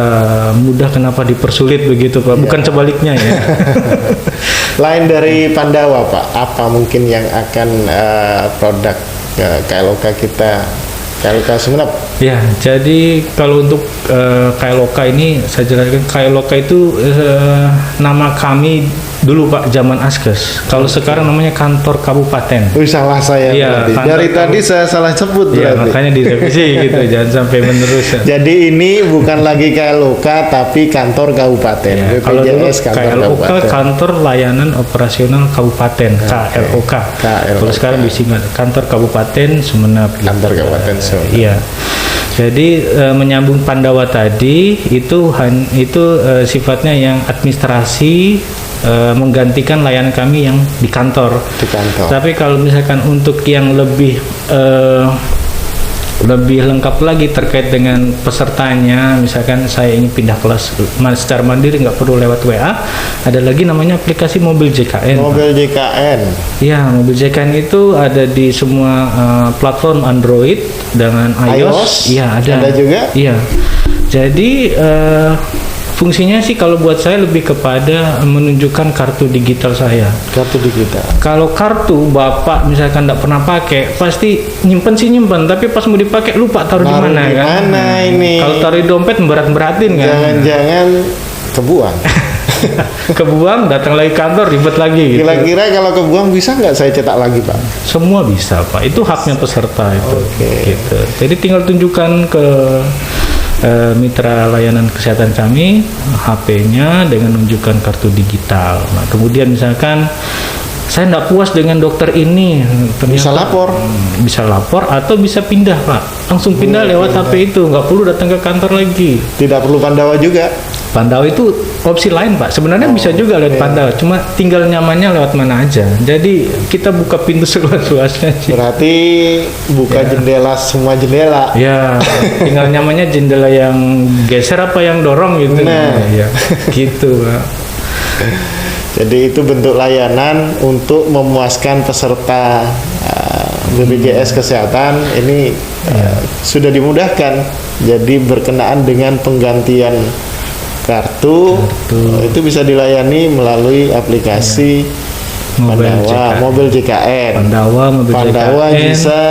mudah, kenapa dipersulit begitu, Pak? Bukan sebaliknya ya. Lain dari Pandawa, Pak, apa mungkin yang akan produk KLOK kita, KLOK Sumeneb? Ya, jadi kalau untuk KLOK ini saya jelaskan, KLOK itu nama kami dulu, Pak, zaman Askes. Kalau sekarang namanya kantor kabupaten. Wih, salah saya Iya, berarti. kantor Dari kamu. tadi saya salah sebut Iya, berarti. makanya direvisi gitu, jangan sampai menerus. Jadi ini bukan lagi KLOK tapi kantor kabupaten. Ya, kalau dulu BPJS kantor KLOK kabupaten. kantor layanan operasional kabupaten, KLOK. Kalau sekarang disingkat kantor kabupaten Sumeneb. Kantor kabupaten Sumeneb. Iya. Jadi menyambung Pandawa tadi itu sifatnya yang administrasi, menggantikan layanan kami yang di kantor. Di kantor. Tapi kalau misalkan untuk yang lebih lengkap lagi terkait dengan pesertanya, misalkan saya ingin pindah kelas secara mandiri, nggak perlu lewat WA, ada lagi namanya aplikasi mobil JKN. Mobil JKN. Ya, mobil JKN itu ada di semua platform Android dengan iOS. Iya, ada. Ada juga? Iya. Jadi fungsinya sih kalau buat saya lebih kepada menunjukkan kartu digital saya. Kartu digital. Kalau kartu Bapak misalkan tidak pernah pakai, pasti nyimpen, tapi pas mau dipakai lupa taruh di Taruh mana di kan. mana ini? Kalau taruh di dompet berat-beratin kan. Jangan-jangan kebuang. Kebuang, datang lagi kantor, ribet lagi gitu. Kira-kira kalau kebuang bisa nggak saya cetak lagi, Pak? Semua bisa, Pak. Itu haknya peserta itu. Oke. Gitu. Jadi tinggal tunjukkan ke mitra layanan kesehatan kami HP-nya dengan menunjukkan kartu digital. Nah, kemudian misalkan saya tidak puas dengan dokter ini, Bisa lapor. bisa lapor atau bisa pindah, Pak. Langsung pindah lewat HP itu, nggak perlu datang ke kantor lagi. Tidak perlu Pandawa juga. Pandawa itu opsi lain, Pak. Sebenarnya bisa juga lewat Pandawa, cuma tinggal nyamannya lewat mana aja. Jadi kita buka pintu seluas-luasnya sih. Berarti buka jendela, semua jendela. Ya, tinggal nyamannya jendela yang geser apa yang dorong gitu. Nah. Ya, gitu, Pak. Jadi itu bentuk layanan untuk memuaskan peserta BPJS Kesehatan ini sudah dimudahkan. Jadi berkenaan dengan penggantian kartu itu bisa dilayani melalui aplikasi mobil Pandawa, JKN. mobil JKN. Pandawa JKN. bisa.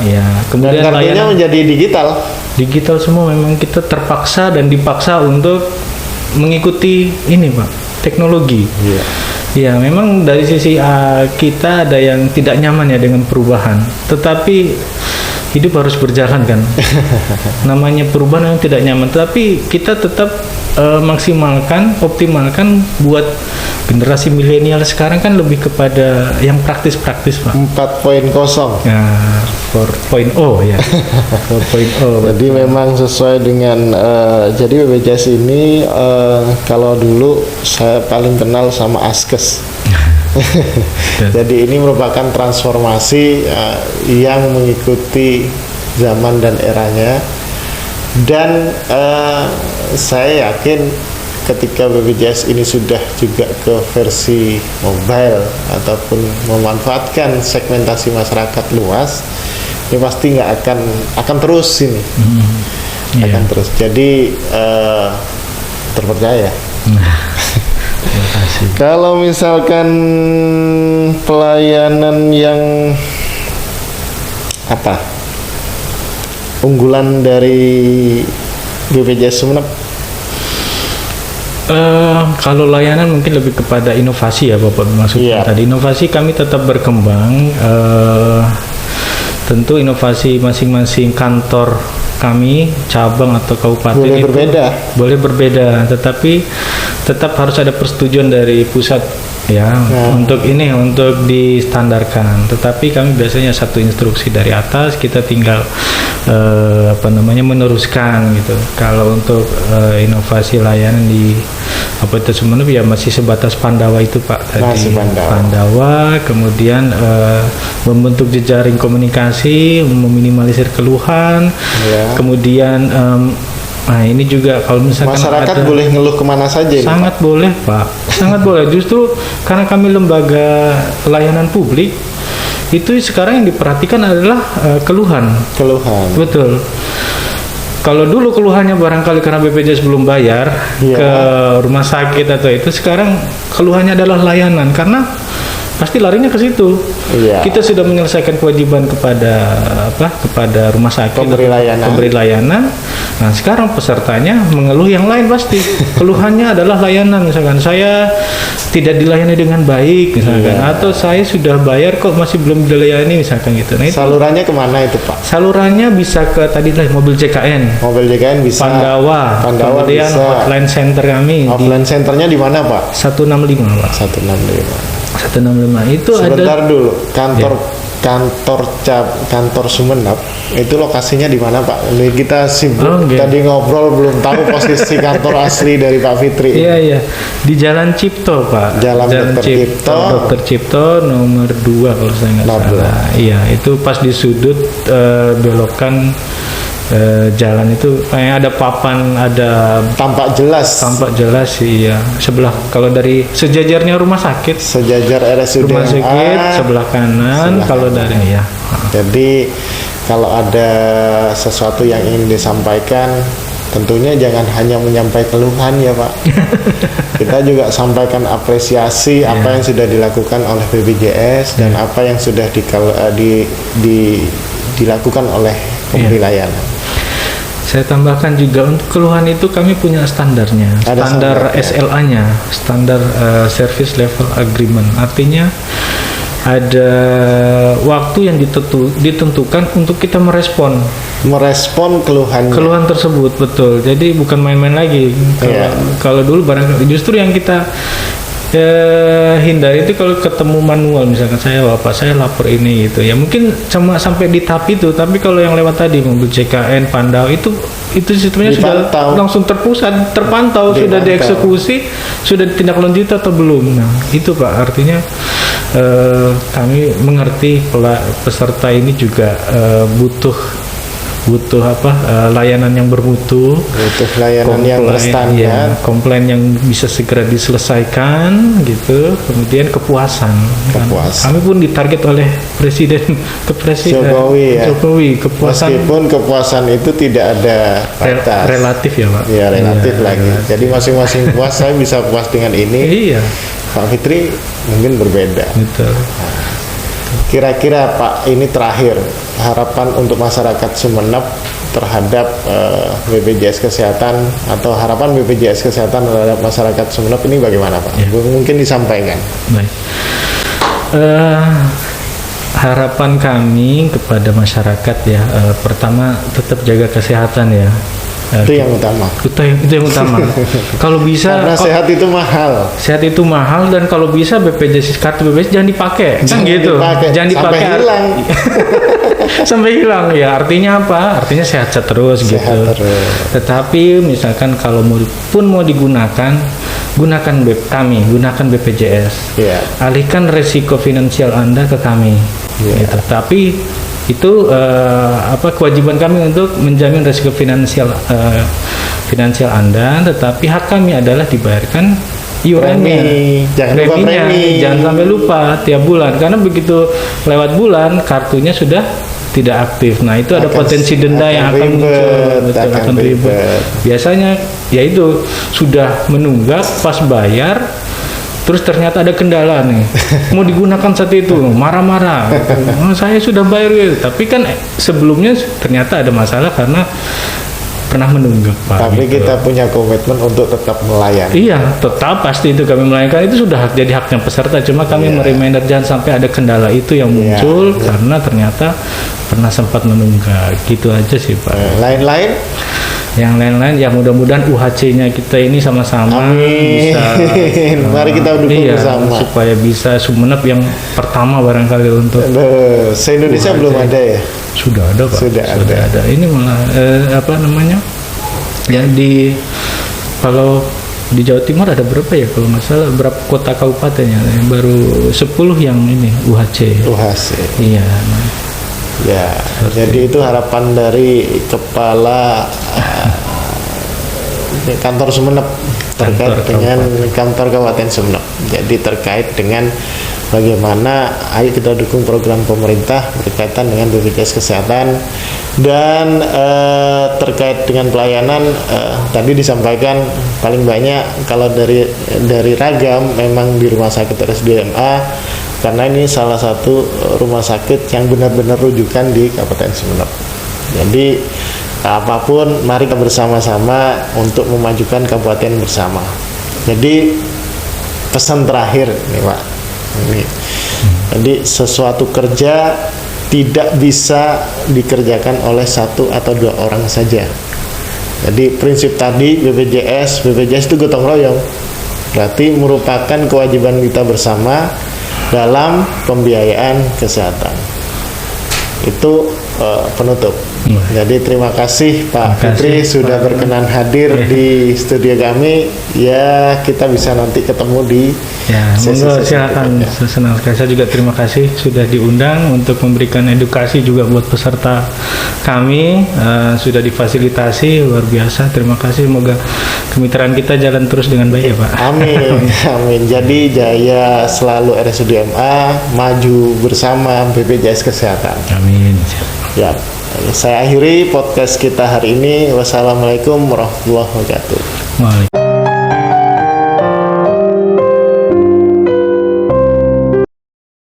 Ya, Dan kemudian kartunya layanan menjadi digital. digital semua. Memang kita terpaksa dan dipaksa untuk mengikuti ini, Pak, teknologi. Iya. Ya, memang dari sisi kita ada yang tidak nyaman ya dengan perubahan. Tetapi hidup harus berjalan kan. Namanya perubahan yang tidak nyaman, tapi kita tetap maksimalkan, optimalkan buat generasi milenial sekarang kan lebih kepada yang praktis-praktis, Pak. 4.0. Ya, 4.0 ya. 4.0. Jadi memang sesuai dengan jadi BPJS ini kalau dulu saya paling kenal sama Askes. Jadi ini merupakan transformasi yang mengikuti zaman dan eranya, dan saya yakin ketika BPJS ini sudah juga ke versi mobile ataupun memanfaatkan segmentasi masyarakat luas, ini pasti nggak akan terus ini, akan terus. Jadi terpercaya. Terima kasih. Kalau misalkan pelayanan yang apa unggulan dari BPJS Sumeneb? Kalau layanan mungkin lebih kepada inovasi ya, Bapak maksudnya. Iya. Tadi inovasi kami tetap berkembang. Tentu inovasi masing-masing kantor kami, cabang atau kabupaten Boleh itu berbeda. boleh berbeda, tetapi tetap harus ada persetujuan dari pusat ya untuk distandarkan. Tetapi kami biasanya satu instruksi dari atas, kita tinggal meneruskan gitu. Kalau untuk inovasi layanan di Kabupaten Sumeneb ya masih sebatas Pandawa itu, Pak, tadi. Masih Pandawa. Pandawa, kemudian membentuk jejaring komunikasi, meminimalisir keluhan, Ya. kemudian nah ini juga kalau misalkan Masyarakat ada, boleh ngeluh kemana saja ini, sangat Pak? boleh, Pak, sangat boleh. Justru karena kami lembaga pelayanan publik, itu sekarang yang diperhatikan adalah keluhan. Keluhan. Betul. Kalau dulu keluhannya barangkali karena BPJS belum bayar Iya. ke rumah sakit atau itu, sekarang keluhannya adalah layanan karena pasti larinya ke situ. Iya. Kita sudah menyelesaikan kewajiban kepada kepada rumah sakit, Pemberi layanan. pemberi layanan. Nah, sekarang pesertanya mengeluh yang lain pasti. Keluhannya adalah layanan, misalkan saya tidak dilayani dengan baik misalkan, Iya. atau saya sudah bayar kok masih belum dilayani misalkan gitu. Nah, itu Salurannya kemana itu, Pak? salurannya bisa ke tadi lah mobil JKN. Mobil JKN bisa. Pandawa, kemudian bisa. hotline center kami Offline centernya di mana, Pak? di 165, Pak. 165. 165 itu Sebentar ada dulu, kantor Sumeneb itu lokasinya di mana, Pak? Ini kita sibuk Oke. tadi ngobrol belum tahu posisi kantor asli dari Pak Fitri. iya di Jalan Cipto, Pak. Jalan Dr. Cipto. Dr. Cipto nomor 2 kalau saya nggak Nomor salah. Iya, itu pas di sudut belokan jalan itu kayak ada papan, ada Tampak jelas tampak jelas sih ya. Sebelah kalau dari sejajarnya rumah sakit, sejajar RSUD rumah sakit MA. sebelah kanan, Sebelah kalau kanan. dari ya. Jadi kalau ada sesuatu yang ingin disampaikan, tentunya jangan hanya menyampaikan keluhan ya, Pak. Kita juga sampaikan apresiasi apa yang sudah dilakukan oleh BPJS dan apa yang sudah dilakukan oleh pemberi layanan. Saya tambahkan juga untuk keluhan itu kami punya standarnya, Ada standar standarnya. SLA-nya, standar Service Level Agreement. Artinya ada waktu yang ditentukan untuk kita merespon Merespon keluhannya. keluhan tersebut, betul. Jadi bukan main-main lagi. Iya. Kalau dulu barangkali justru yang kita hindari itu kalau ketemu manual, misalkan saya lapor ini gitu ya, mungkin cuma sampai di tahap itu. Tapi kalau yang lewat tadi mobil JKN Pandawa itu sistemnya sudah Dipantau. langsung terpantau, sudah Dipantau. dieksekusi, sudah ditindaklanjuti atau belum. Nah itu, Pak, artinya kami mengerti peserta ini juga butuh butuh layanan yang bermutu, Butuh layanan yang berstandar. ya, komplain yang bisa segera diselesaikan gitu, kemudian kepuasan. Kepuasan. Kami pun ditarget oleh Presiden Jokowi, ya. Jokowi, kepuasan Meskipun kepuasan itu tidak ada batas. relatif ya Pak. Ya, relatif Iya, lagi. relatif. Jadi masing-masing puas, saya bisa puas dengan ini. Iya, Pak Fitri mungkin berbeda. betul. Kira-kira Pak, ini terakhir, harapan untuk masyarakat Sumeneb terhadap BPJS Kesehatan, atau harapan BPJS Kesehatan terhadap masyarakat Sumeneb ini bagaimana Pak? Ya. Mungkin disampaikan. Baik. Harapan kami kepada masyarakat ya, pertama tetap jaga kesehatan ya. Itu yang utama. Itu yang utama. Kalau bisa, Karena sehat itu mahal. sehat itu mahal, dan kalau bisa BPJS, kartu BPJS jangan dipakai, kan gitu. Jangan Sampai dipakai. hilang. Sampai hilang ya. Artinya apa? Artinya sehat terus Sehat gitu. terus. Tetapi misalkan kalau mau digunakan, gunakan gunakan BPJS. Ya. Alihkan resiko finansial Anda ke kami. Ya. Gitu. Tapi itu kewajiban kami untuk menjamin resiko finansial Anda, tetapi hak kami adalah dibayarkan iurannya, Jangan lupa preminya. premi. Jangan sampai lupa tiap bulan, karena begitu lewat bulan kartunya sudah tidak aktif. Nah, itu ada potensi denda yang akan muncul, akan ribet. Biasanya yaitu sudah menunggak, pas bayar terus ternyata ada kendala nih, mau digunakan saat itu marah-marah, oh, saya sudah bayar gitu. Tapi kan sebelumnya ternyata ada masalah karena pernah menunggak Pak. Tapi gitu. kita punya komitmen untuk tetap melayani. Iya, tetap pasti itu kami melayani, itu sudah jadi haknya peserta. Cuma kami mereminder jangan sampai ada kendala itu yang muncul karena ternyata pernah sempat menunggak. Gitu aja sih Pak. Lain-lain? Yang lain-lain ya mudah-mudahan UHC-nya kita ini sama-sama Amin. bisa Mari kita dukung bersama. supaya bisa Sumeneb yang pertama barangkali untuk Se-Indonesia belum ada ya? sudah ada Pak. Sudah ada. Ini malah ya kalau di Jawa Timur ada berapa ya kalau nggak salah, berapa kota kabupatennya, baru 10 yang ini UHC. UHC. Iya. Ya, jadi itu harapan dari kepala kantor Sumeneb terkait dengan kantor Kabupaten Sumeneb. Jadi terkait dengan bagaimana ayo kita dukung program pemerintah berkaitan dengan BPJS Kesehatan, dan terkait dengan pelayanan tadi disampaikan paling banyak kalau dari Ragam memang di Rumah Sakit RSUD-MA, karena ini salah satu rumah sakit yang benar-benar rujukan di Kabupaten Sumeneb. Jadi apapun mari kita bersama-sama untuk memajukan kabupaten bersama. Jadi pesan terakhir nih Pak. Jadi sesuatu kerja tidak bisa dikerjakan oleh satu atau dua orang saja. Jadi prinsip tadi BPJS itu gotong royong. Berarti merupakan kewajiban kita bersama dalam pembiayaan kesehatan. Itu penutup. Jadi terima kasih Pak Fitri sudah berkenan hadir di studio kami. Ya, kita bisa nanti ketemu di monggo silakan. Senang sekali, saya juga terima kasih sudah diundang untuk memberikan edukasi juga buat peserta kami. Sudah difasilitasi, luar biasa. Terima kasih, semoga kemitraan kita jalan terus dengan baik ya Pak. Amin. Amin. Jadi jaya selalu RSUD-MA, maju bersama BPJS Kesehatan. Amin. Ya, saya akhiri podcast kita hari ini. Wassalamualaikum warahmatullahi wabarakatuh. Waalaikumsalam.